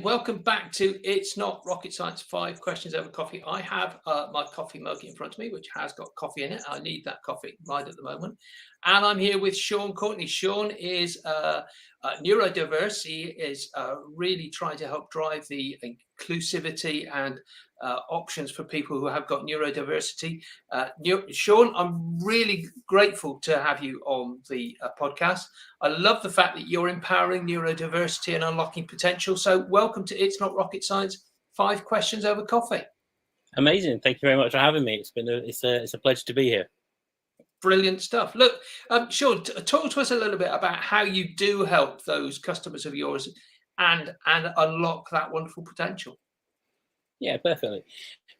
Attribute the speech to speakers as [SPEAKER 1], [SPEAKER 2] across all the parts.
[SPEAKER 1] welcome back to It's Not Rocket Science, 5 Questions Over Coffee. I have my coffee mug in front of me, which has got coffee in it. I need that coffee right at the moment. And I'm here with Courtney. Sean is neurodiverse. He is really trying to help drive the inclusivity and options for people who have got neurodiversity. Sean, I'm really grateful to have you on the podcast. I love the fact that you're empowering neurodiversity and unlocking potential. So welcome to It's Not Rocket Science, 5 Questions Over Coffee.
[SPEAKER 2] Amazing. Thank you very much for having me. It's a pleasure to be here.
[SPEAKER 1] Brilliant stuff. Look, Sean, talk to us a little bit about how you do help those customers of yours and unlock that wonderful potential.
[SPEAKER 2] Yeah, perfectly.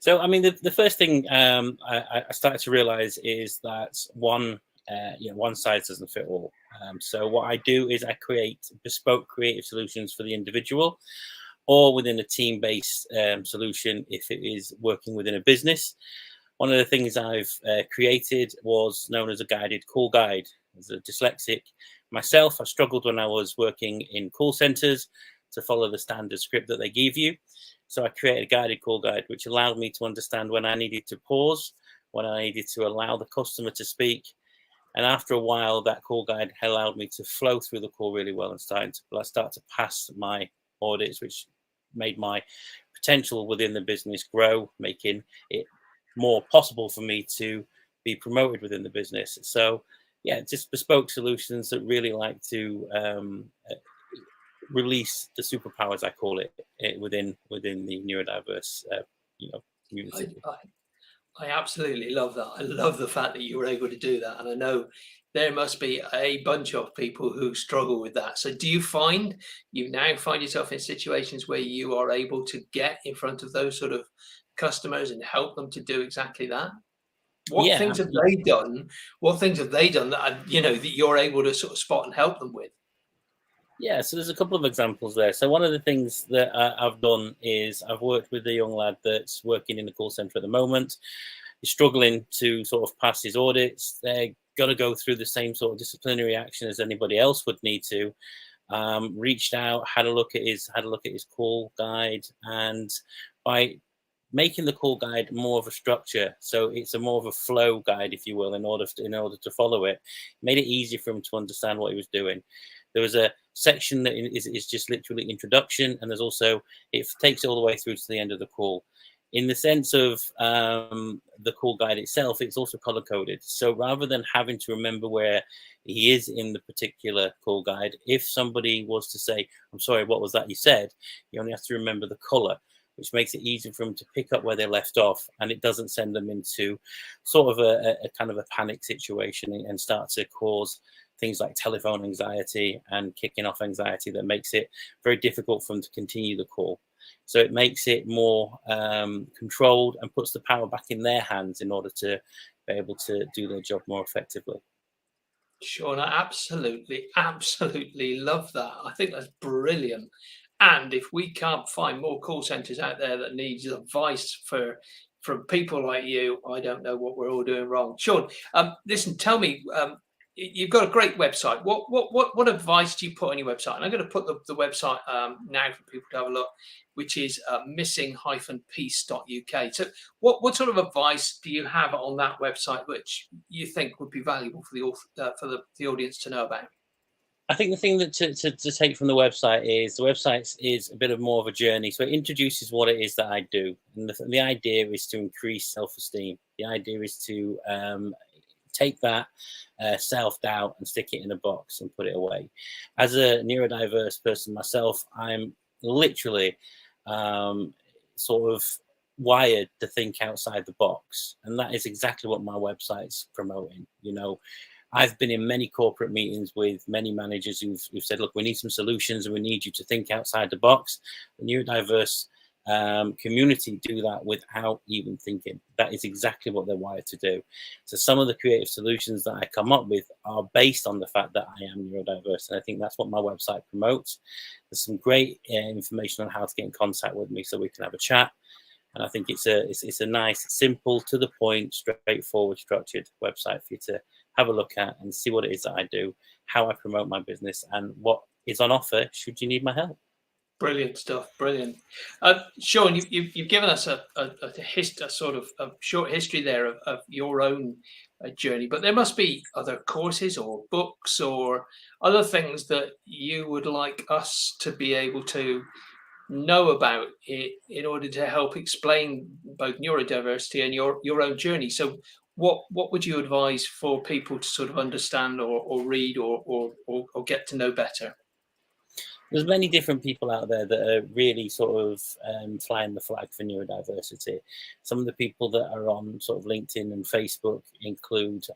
[SPEAKER 2] So, I mean, the first thing I started to realize is that one size doesn't fit all. So what I do is I create bespoke creative solutions for the individual or within a team-based solution if it is working within a business. One of the things I've created was known as a guided call guide. As a dyslexic myself, I struggled when I was working in call centers to follow the standard script that they give you. So I created a guided call guide, which allowed me to understand when I needed to pause, when I needed to allow the customer to speak. And after a while, that call guide allowed me to flow through the call really well and start to pass my audits, which made my potential within the business grow, making it more possible for me to be promoted within the business. So yeah, just bespoke solutions that really like to release the superpowers, I call it, within the neurodiverse community.
[SPEAKER 1] I absolutely love that. I love the fact that you were able to do that. And I know there must be a bunch of people who struggle with that. So do you now find yourself in situations where you are able to get in front of those sort of customers and help them to do exactly that? What things have they done? What things have they done that that you're able to sort of spot and help them with?
[SPEAKER 2] Yeah, so there's a couple of examples there. So one of the things that I've done is I've worked with a young lad that's working in the call center at the moment. He's struggling to sort of pass his audits. They're going to go through the same sort of disciplinary action as anybody else would need to. Reached out, had a look at his call guide, and by making the call guide more of a structure, so it's a more of a flow guide, if you will, in order to follow it, made it easier for him to understand what he was doing. There was a section that is just literally introduction, and there's also, it takes it all the way through to the end of the call. In the sense of the call guide itself, it's also color coded. So rather than having to remember where he is in the particular call guide, if somebody was to say, "I'm sorry, what was that you said?" you only have to remember the color, which makes it easier for them to pick up where they left off, and it doesn't send them into sort of a kind of a panic situation and start to cause things like telephone anxiety and kicking off anxiety that makes it very difficult for them to continue the call. So it makes it more controlled and puts the power back in their hands in order to be able to do their job more effectively.
[SPEAKER 1] Sure, I absolutely love that. I think that's brilliant. And if we can't find more call centers out there that needs advice from people like you, I don't know what we're all doing wrong. Sean, listen, tell me, you've got a great website. What advice do you put on your website? And I'm going to put the website now for people to have a look, which is missing-peace.uk. So what sort of advice do you have on that website which you think would be valuable for the audience to know about?
[SPEAKER 2] I think the thing that to take from the website is a bit of more of a journey. So it introduces what it is that I do. And the idea is to increase self-esteem. The idea is to take that self-doubt and stick it in a box and put it away. As a neurodiverse person myself, I'm literally sort of wired to think outside the box. And that is exactly what my website's promoting. I've been in many corporate meetings with many managers who've said, look, we need some solutions and we need you to think outside the box. The neurodiverse community do that without even thinking. That is exactly what they're wired to do. So some of the creative solutions that I come up with are based on the fact that I am neurodiverse. And I think that's what my website promotes. There's some great information on how to get in contact with me so we can have a chat. And I think it's a nice, simple, to the point, straightforward, structured website for you to have a look at and see what it is that I do, how I promote my business, and what is on offer should you need my help.
[SPEAKER 1] Brilliant stuff. Brilliant. Sean, you've given us a sort of a short history there of your own journey, but there must be other courses or books or other things that you would like us to be able to know about it in order to help explain both neurodiversity and your own journey. So what would you advise for people to sort of understand or read or get to know better?
[SPEAKER 2] There's many different people out there that are really sort of flying the flag for neurodiversity. Some of the people that are on sort of LinkedIn and Facebook include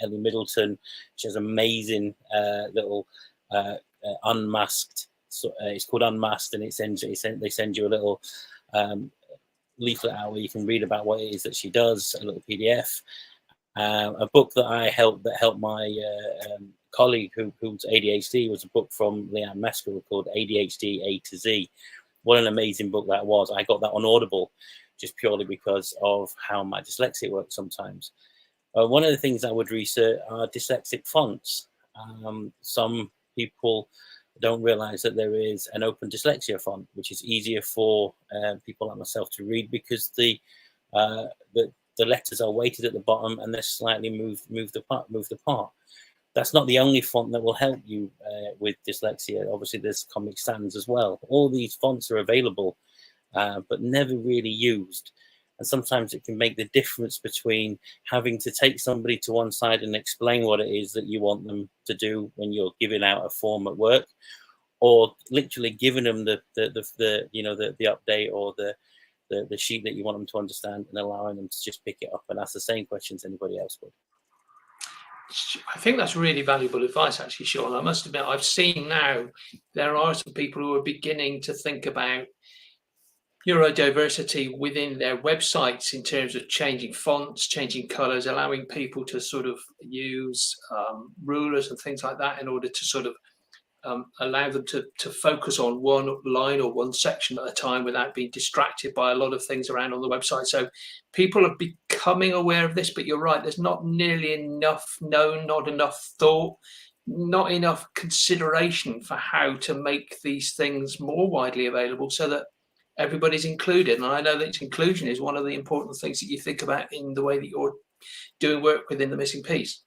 [SPEAKER 2] Ellie Middleton. She has amazing little unmasked. So, it's called Unmasked, and they send you a little leaflet out where you can read about what it is that she does, a little PDF. A book that helped my colleague who's ADHD was a book from Leanne Mescal called ADHD A to Z. What an amazing book that was. I got that on Audible just purely because of how my dyslexia works sometimes. One of the things I would research are dyslexic fonts. Some people don't realize that there is an open dyslexia font, which is easier for people like myself to read because the letters are weighted at the bottom and they're slightly moved apart. That's not the only font that will help you with dyslexia. Obviously, there's Comic Sans as well. All these fonts are available, but never really used. And sometimes it can make the difference between having to take somebody to one side and explain what it is that you want them to do when you're giving out a form at work, or literally giving them the update or the sheet that you want them to understand and allowing them to just pick it up and ask the same questions anybody else would.
[SPEAKER 1] I think that's really valuable advice, actually, Sean. I must admit, I've seen now there are some people who are beginning to think about neurodiversity within their websites in terms of changing fonts, changing colors, allowing people to sort of use rulers and things like that in order to sort of allow them to focus on one line or one section at a time without being distracted by a lot of things around on the website. So people are becoming aware of this, but you're right, there's not nearly enough known, not enough thought, not enough consideration for how to make these things more widely available so that everybody's included. And I know that inclusion is one of the important things that you think about in the way that you're doing work within the missing piece.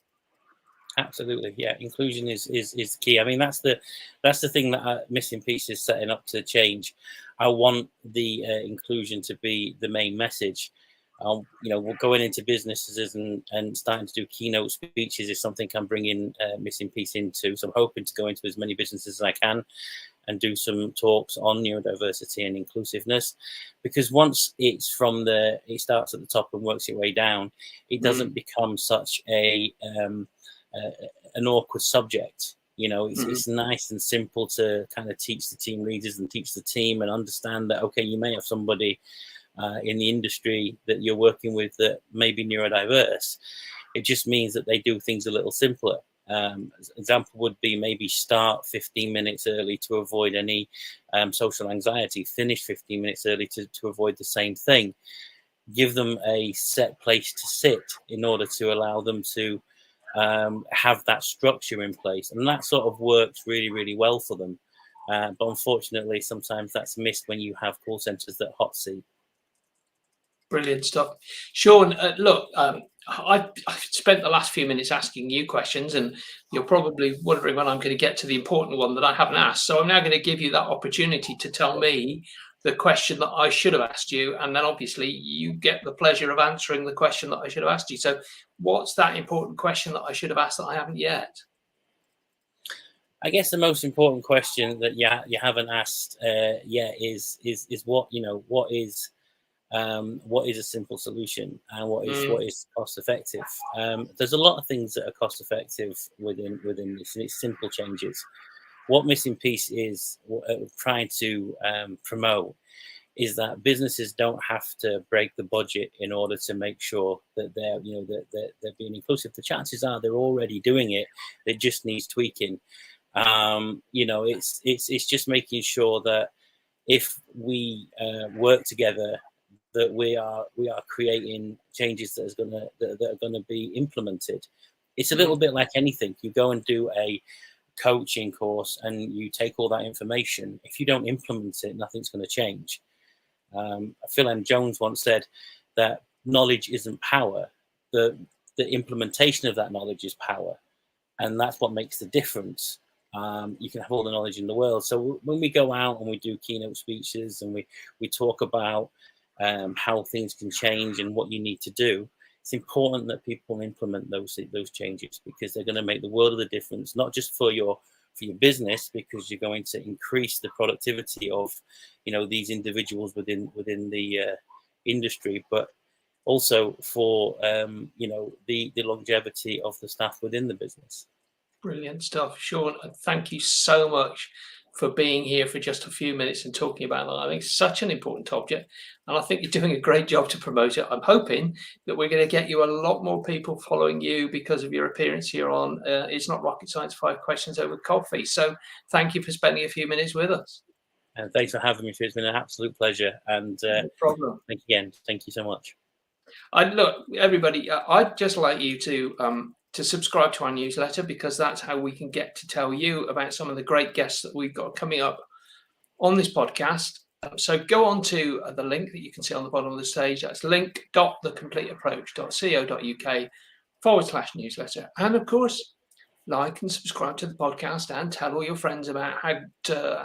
[SPEAKER 2] Absolutely, yeah. Inclusion is key. I mean, that's the thing that Missing Piece is setting up to change. I want the inclusion to be the main message. We're going into businesses and starting to do keynote speeches is something I'm bringing Missing Piece into. So I'm hoping to go into as many businesses as I can and do some talks on neurodiversity and inclusiveness, because once it starts at the top and works its way down, it doesn't become such an awkward subject. It's nice and simple to kind of teach the team leaders and teach the team and understand that, okay, you may have somebody in the industry that you're working with that may be neurodiverse. It just means that they do things a little simpler. Example would be maybe start 15 minutes early to avoid any social anxiety, finish 15 minutes early to avoid the same thing. Give them a set place to sit in order to allow them to have that structure in place, and that sort of works really, really well for them. But unfortunately, sometimes that's missed when you have call centres that hot seat.
[SPEAKER 1] Brilliant stuff, Sean. Look, I've spent the last few minutes asking you questions, and you're probably wondering when I'm going to get to the important one that I haven't asked. So I'm now going to give you that opportunity to tell me the question that I should have asked you, and then obviously you get the pleasure of answering the question that I should have asked you. So what's that important question that I should have asked that I haven't yet?
[SPEAKER 2] I guess the most important question that you haven't asked yet is what is a simple solution and what is cost effective. There's a lot of things that are cost effective within this, and it's simple changes. What Missing Piece is trying to promote is that businesses don't have to break the budget in order to make sure that they're being inclusive. The chances are they're already doing it. It just needs tweaking. It's just making sure that if we work together, that we are creating changes that are going to be implemented. It's a little bit like anything. You go and do a coaching course and you take all that information, if you don't implement it, nothing's going to change. Phil M. Jones once said that knowledge isn't power. The implementation of that knowledge is power. And that's what makes the difference. You can have all the knowledge in the world. So when we go out and we do keynote speeches and we talk about how things can change and what you need to do, it's important that people implement those changes, because they're going to make the world of the difference, not just for your business, because you're going to increase the productivity of, these individuals within the industry, but also for the longevity of the staff within the business.
[SPEAKER 1] Brilliant stuff, Sean. Thank you so much for being here for just a few minutes and talking about that. I think it's such an important topic, and I think you're doing a great job to promote it. I'm hoping that we're going to get you a lot more people following you because of your appearance here on It's Not Rocket Science, 5 Questions Over Coffee. So thank you for spending a few minutes with us.
[SPEAKER 2] And thanks for having me. It's been an absolute pleasure. And
[SPEAKER 1] no problem.
[SPEAKER 2] Thank you again. Thank you so much.
[SPEAKER 1] Look, everybody, I'd just like you to subscribe to our newsletter, because that's how we can get to tell you about some of the great guests that we've got coming up on this podcast. So go on to the link that you can see on the bottom of the stage. That's link.thecompleteapproach.co.uk/newsletter. And of course, like and subscribe to the podcast and tell all your friends about how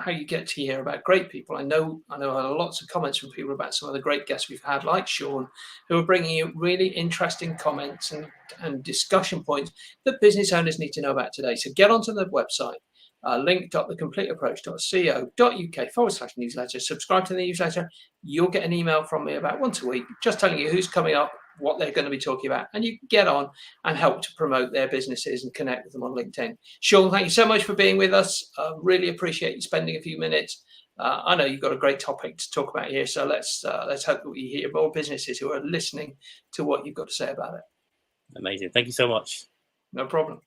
[SPEAKER 1] you get to hear about great people. I know I have lots of comments from people about some of the great guests we've had, like Sean, who are bringing you really interesting comments and discussion points that business owners need to know about today. So get onto the website, link.thecompleteapproach.co.uk/newsletter. Subscribe to the newsletter. You'll get an email from me about once a week, just telling you who's coming up, what they're going to be talking about, and you can get on and help to promote their businesses and connect with them on LinkedIn. Sean, thank you so much for being with us. Really appreciate you spending a few minutes. I know you've got a great topic to talk about here, so let's hope that we hear more businesses who are listening to what you've got to say about it.
[SPEAKER 2] Amazing. Thank you so much.
[SPEAKER 1] No problem.